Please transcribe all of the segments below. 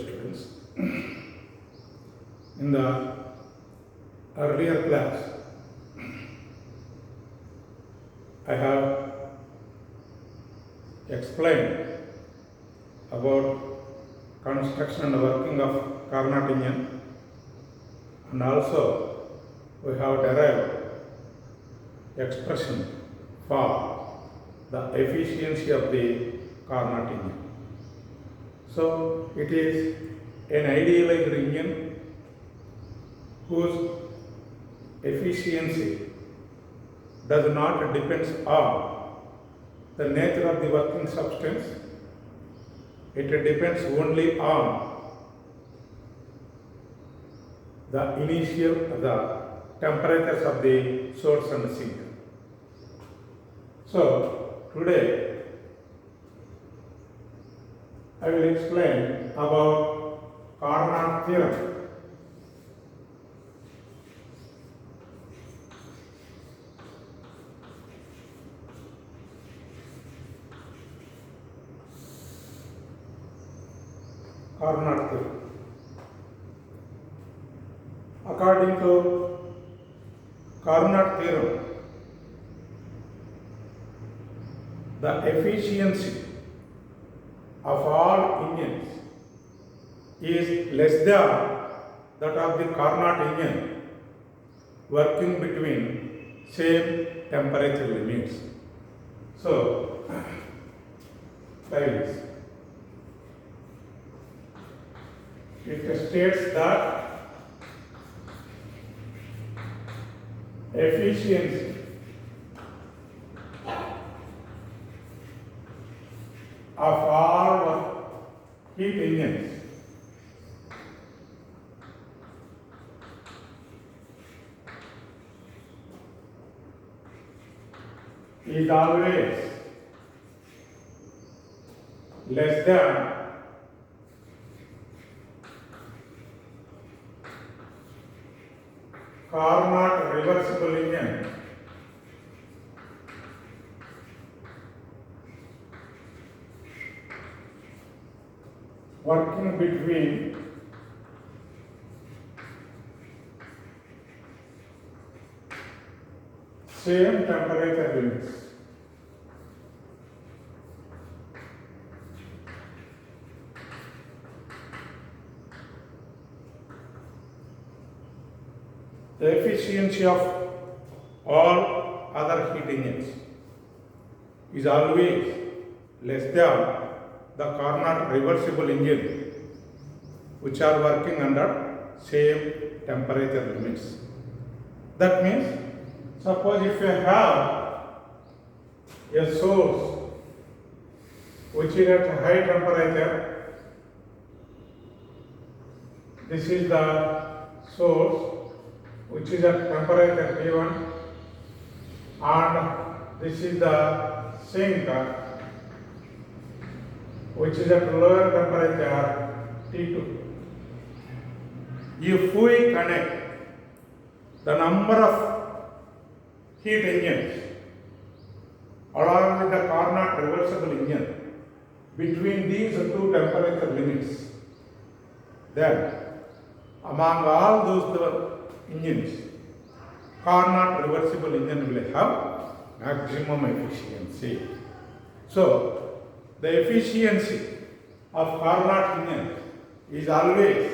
students. In the earlier class, I have explained about construction and working of Carnot engine, and also we have derived expression for the efficiency of the Carnot engine. So it is an idealized engine whose efficiency does not depend on the nature of the working substance. It depends only on the the temperatures of the source and sink. So today I will explain about Carnot theorem. Carnot theorem. According to Carnot theorem, the efficiency of all engines is less than that of the Carnot engine working between same temperature limits. So, try this. It states that efficiency of all heat engines is always less than Carnot reversible engine working between same temperature limits. The efficiency of all other heat engines is always less than the Carnot reversible engine, which are working under same temperature limits. That means, suppose if you have a source which is at high temperature, this is the source which is at temperature T1, and this is the sink which is at lower temperature T2. If we connect the number of heat engines along with the Carnot reversible engine between these two temperature limits, then among all those engines, Carnot reversible engine will have maximum efficiency. So, the efficiency of Carnot engine is always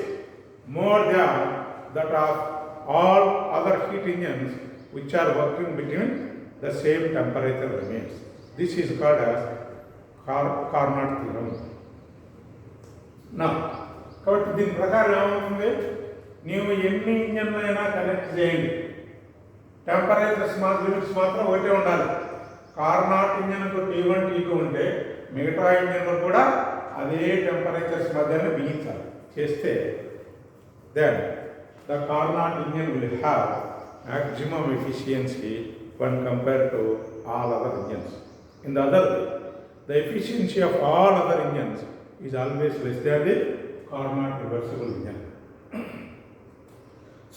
more than that of all other heat engines which are working between the same temperature limits. This is called as Carnot theorem. Now, దీని ప్రకారం ఏమవుతుంది? నీవు ఎన్ని ఇంజన్లైనా connect చేయండి, temperatures limits మాత్రం ఒకటే ఉండాలి. Carnot ఇంజన్కు T1, T2 ఉంటే మిగతా ఇంజన్లు కూడా అదే టెంపరేచర్స్ మధ్యన బిగించాలి. చేస్తే then the Carnot engine will have maximum efficiency when compared to all other engines. In the other way, the efficiency of all other engines is always less than the Carnot reversible engine.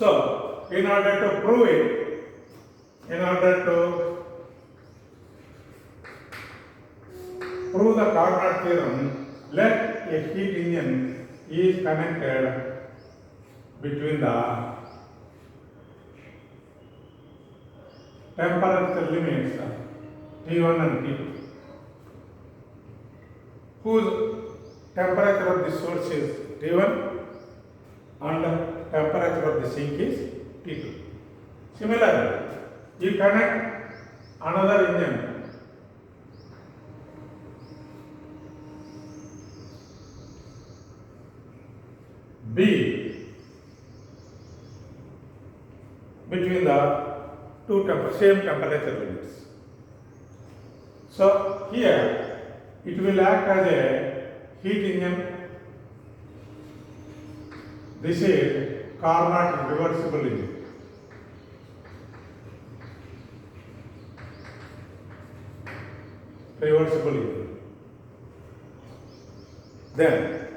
So, in order to prove it, in order to prove the Carnot theorem, let a heat engine is connected between the temperature limits T1 and T2, whose temperature of the source is T1 and temperature of the sink is T2. Similarly, you connect another engine B between the same temperature limits. So here it will act as a heat engine. This is Carnot reversible engine. Reversible engine. Then,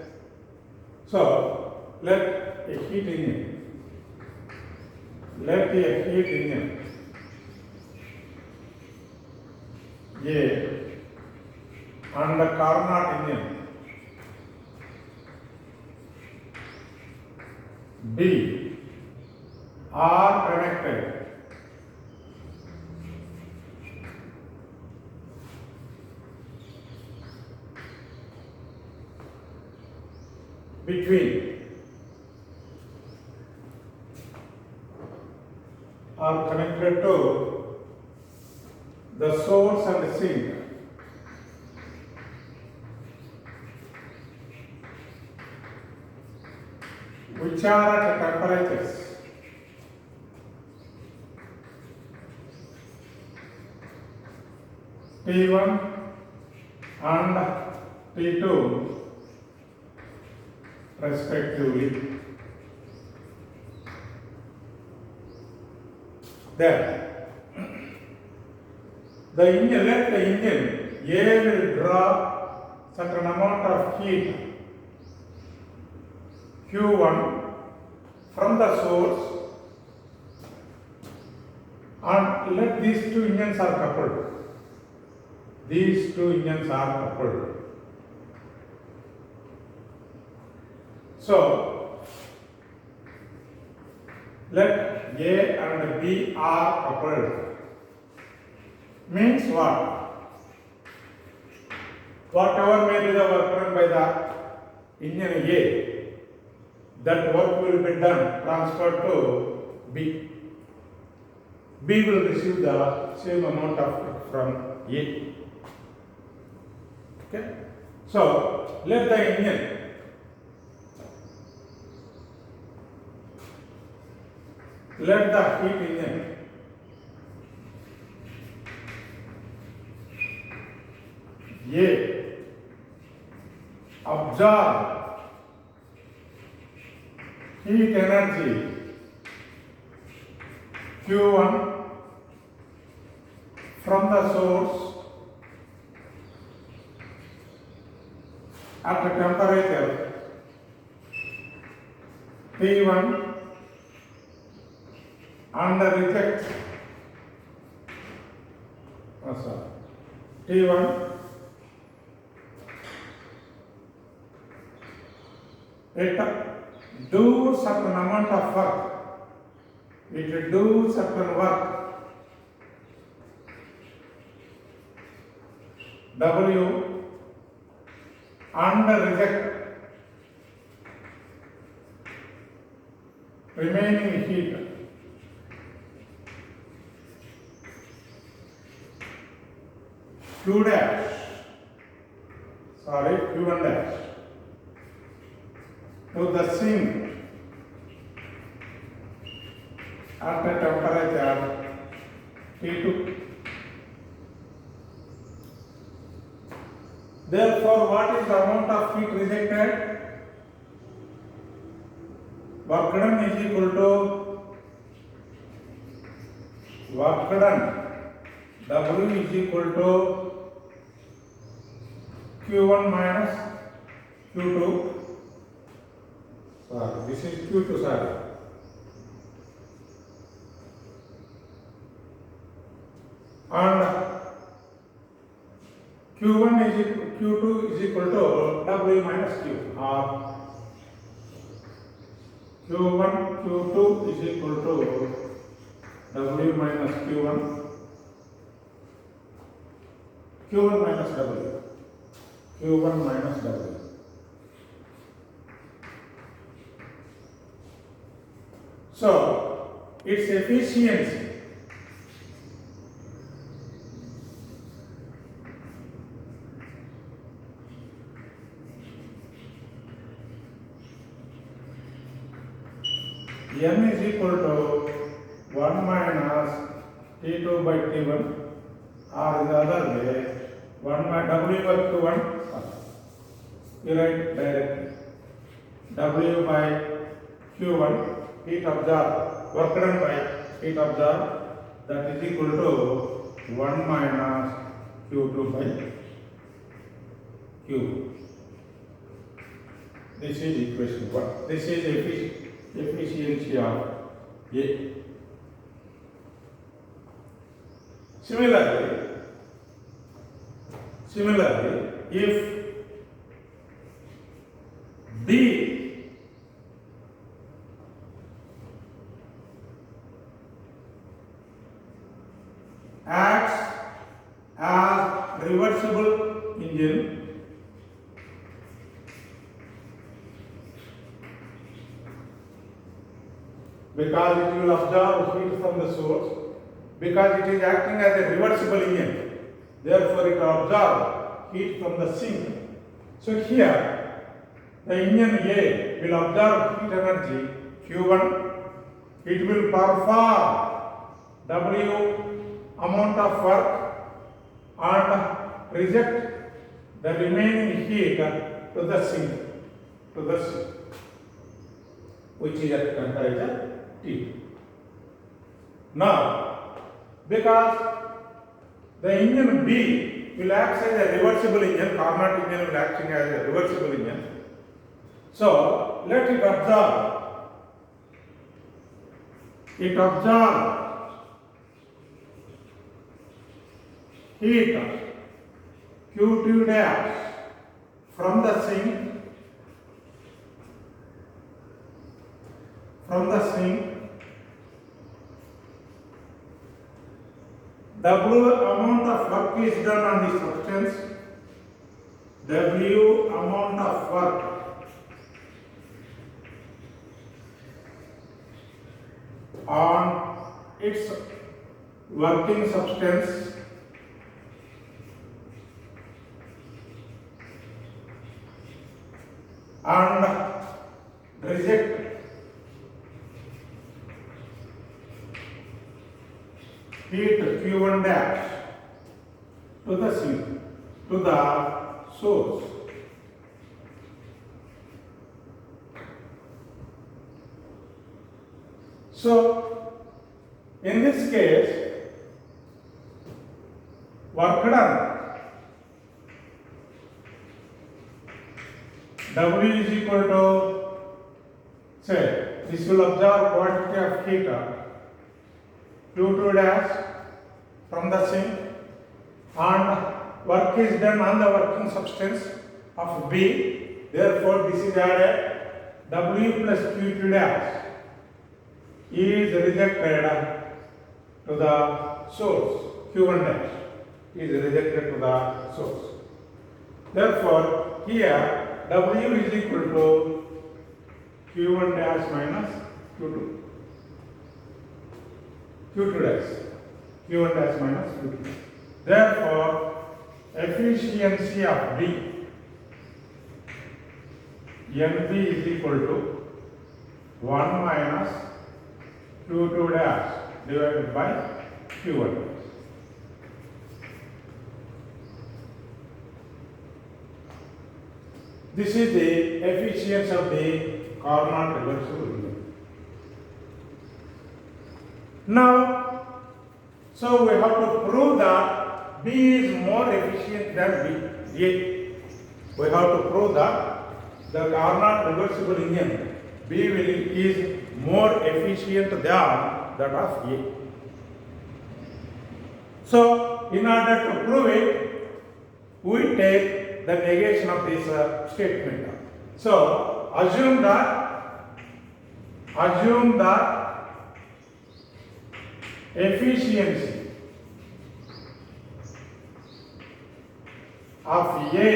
so let a heat engine, A and the Carnot engine B are connected between are connected to the source and the sink which are at temperatures T1 and T2 respectively. Then the engine A will draw certain amount of heat Q1 from the source, and let these two engines are coupled. These two engines are coupled. So let A and B are coupled. Means what? Whatever may be the work done by the engine A, that work will be done, transferred to B. B will receive the same amount of work from A. Okay? So let the engine let the heat engine A absorb heat energy Q1 from the source at a temperature T1 and reject T1 it do certain amount of work. It will do certain work W and reject remaining heat Q dash, Q1 dash to the sink at a temperature T2. Therefore, what is the amount of heat rejected? Work done is equal to work done W is equal to Q1 minus Q2. This is Q2, and Q1 is equal, Q2 is equal to W minus Q, or Q1 Q2 is equal to W minus Q1 minus W, Q1 minus W. So its efficiency M is equal to 1 minus T2 by T1, or in the other way 1 by W by Q1, you write directly W by Q1, heat absorbed, work done by heat absorbed, that is equal to 1 minus Q2 by Q. This is equation 1. This is efficiency of A. Similarly, if B acts as reversible engine, because it will absorb heat from the source, because it is acting as a reversible engine, therefore it will absorb heat from the sink. So here the engine A will absorb heat energy Q1, it will perform W amount of work and reject the remaining heat to the sink, which is at temperature T. Now, because the engine B will act as a reversible engine, Carnot engine will act as a reversible engine. So, let it absorb. It absorbs heat Q2 dash from the sink, W amount of work is done on the substance, W amount of work on its working substance and reject heat Q1 dash to the sink, to the source. So, in this case, work done W is equal to, say, this will absorb quantity of heat Q2 dash from the sink, and work is done on the working substance of B. Therefore, this is added, W plus Q2 dash is rejected to the source, Q1 dash is rejected to the source. Therefore, here W is equal to Q1 dash minus Q2. Q2 dash. Q1 dash minus Q2. Therefore, efficiency of B, NB is equal to 1 minus Q2 dash divided by Q1. This is the efficiency of the Carnot reversible engine. Now, so we have to prove that B is more efficient than B. We have to prove that the Carnot reversible engine B is more efficient than that of A. So, in order to prove it, we take the negation of this statement. So, assume that assume that efficiency of A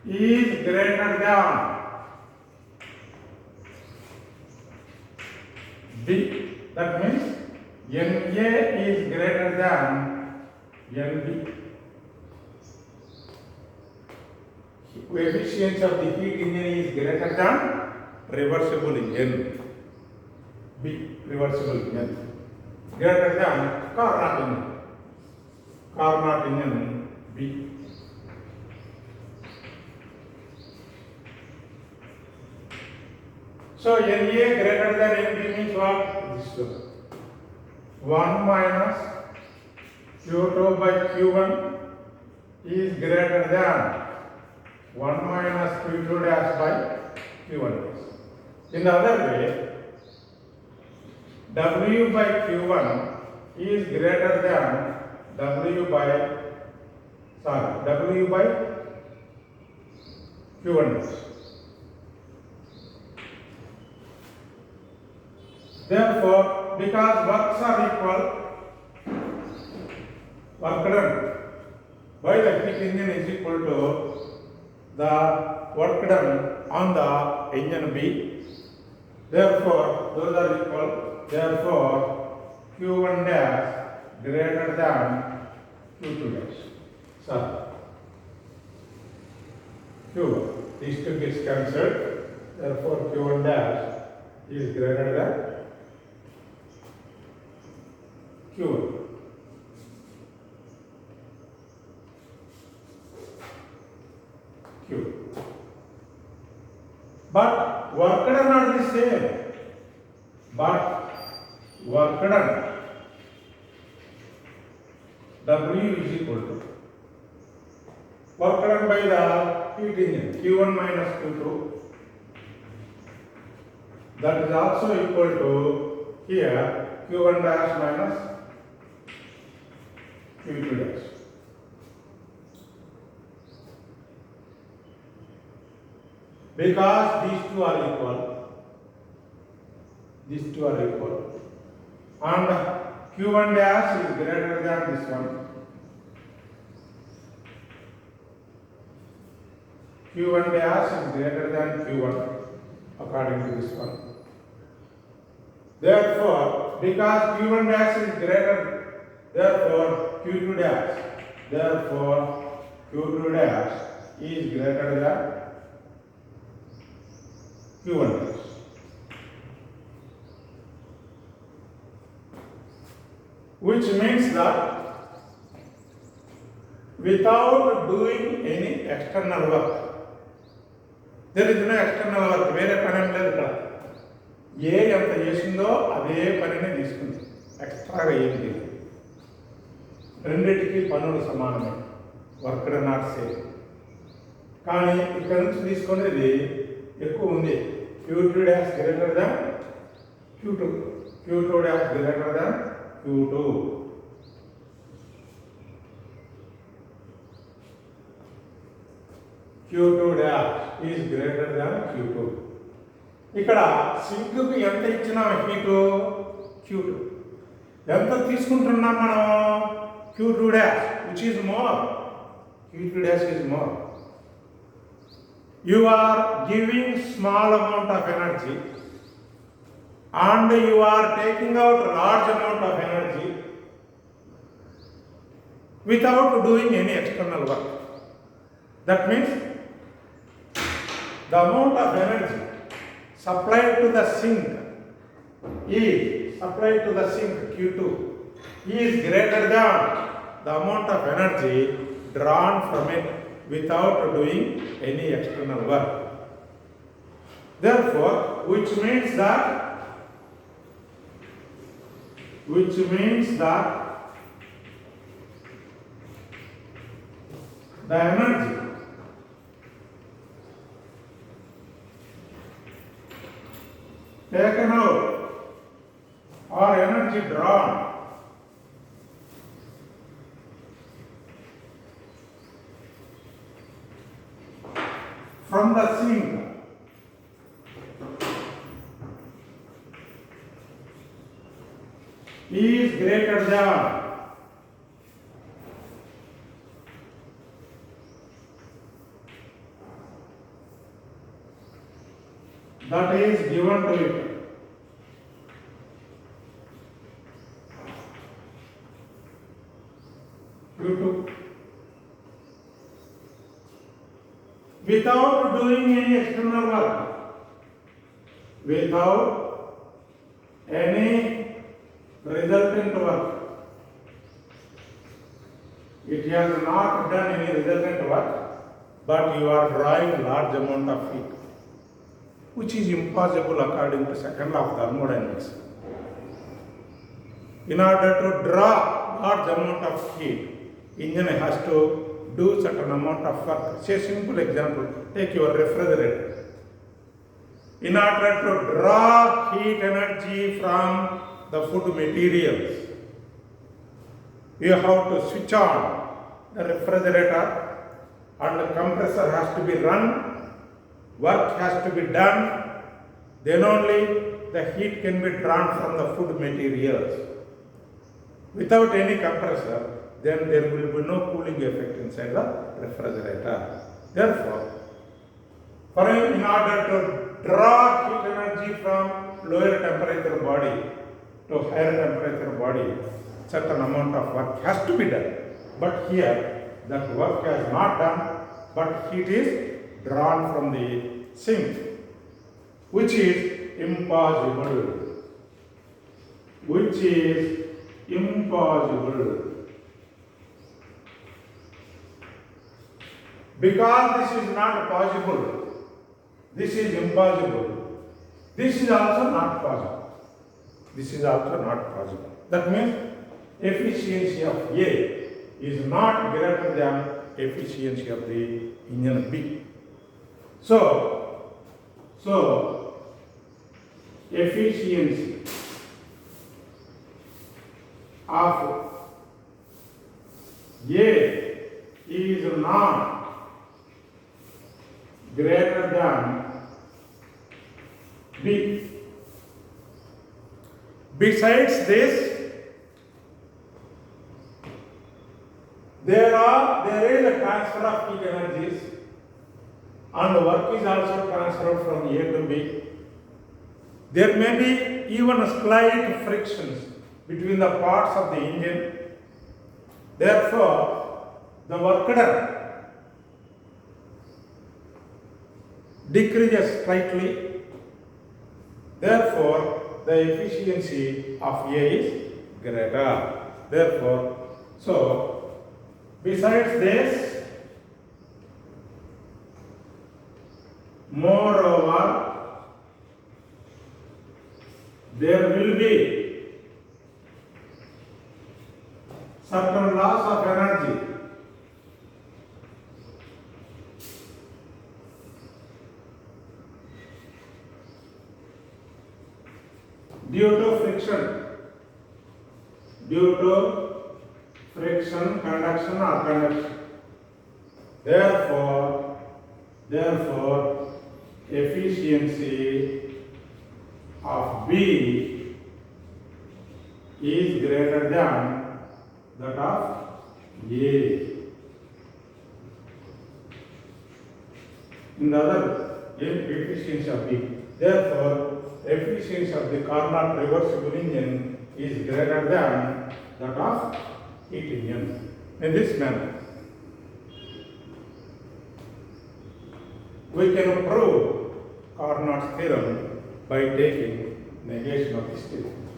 is greater than B. That means NA is greater than NB. Efficiency of the heat engine is greater than reversible engine. B. Reversible engine. Greater than Carnot engine. Carnot engine B. So NA greater than NB means what? This one. 1 minus Q2 by Q1 is greater than 1 minus Q2 dash by Q1 dash. In the other way, W by Q1 is greater than W by Q1 dash. Therefore, because works are equal, work done by the heat engine is equal to the work done on the engine B. Therefore, those are equal. Therefore, Q1 dash greater than Q2 dash. So, Q1. These two gets cancelled. Therefore, Q1 dash is greater than Q1. Q. But work done are the same. But work done W is equal to work done by the heat engine Q1 minus Q2. That is also equal to here Q1 dash minus Q2 dash. Because these two are equal, and Q1 dash is greater than this one. Q1 dash is greater than Q1 according to this one. Therefore, because Q1 dash is greater, therefore Q2 dash is greater than Q1 dash. Which means that without doing any external work, there is no external work. వేరే పని ఏం లేదు ఇక్కడ. ఏ ఎంత చేసిందో అదే పనిని తీసుకుంది. ఎక్స్ట్రాగా ఏం లేదు. రెండిటికి పనులు సమానమే. Work not same. కానీ ఇక్కడ నుంచి తీసుకునేది ఎక్కువ ఉంది. Q2 dash greater than Q2. Q2 dash greater than Q2. Q2 dash is greater than Q2. ఇక్కడ సింక్కి ఎంత ఇచ్చినాం హీటు Q2. ఎంత తీసుకుంటున్నాం మనం Q2 dash which is more. Q2 dash is more. You are giving small amount of energy and you are taking out large amount of energy without doing any external work. That means the amount of energy supplied to the sink Q2 is greater than the amount of energy drawn from it without doing any external work. Therefore, which means that the energy taken out or energy drawn from the sink is greater than that is given to it. Without doing any external work, without any resultant work, it has not done any resultant work, but you are drawing large amount of heat, which is impossible according to second law of thermodynamics. In order to draw large amount of heat, engine has to do certain amount of work. Say simple example, take your refrigerator. In order to draw heat energy from the food materials, you have to switch on the refrigerator and the compressor has to be run, work has to be done, then only the heat can be drawn from the food materials. Without any compressor, then there will be no cooling effect inside the refrigerator. Therefore, in order to draw heat energy from lower temperature body to higher temperature body, certain amount of work has to be done. But here, that work has not done, but heat is drawn from the sink, which is impossible. Which is impossible. Because this is not possible, this is impossible, this is also not possible. This is also not possible. That means efficiency of A is not greater than efficiency of the engine B. So efficiency of A is not greater than B. Besides this, there is a transfer of heat energies and work is also transferred from A to B. There may be even slight frictions between the parts of the engine. Therefore, the work done decreases slightly. Therefore, the efficiency of A is greater. Therefore, besides this, moreover, there will be certain loss of energy due to friction, conduction or conduction. Therefore, efficiency of B is greater than that of A. In the other, efficiency of B. Therefore, efficiency of the Carnot reversible engine is greater than that of heat engine. In this manner, we can prove Carnot's theorem by taking negation of the statement,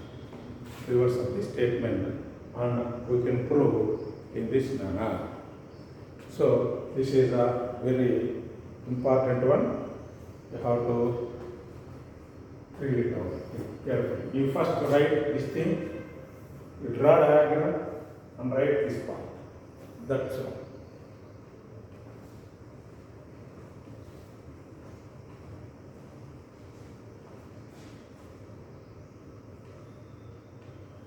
reverse of the statement, and we can prove in this manner. So, this is a very important one. You have to read it out carefully. You first write this thing, you draw a diagram and write this part. That's all.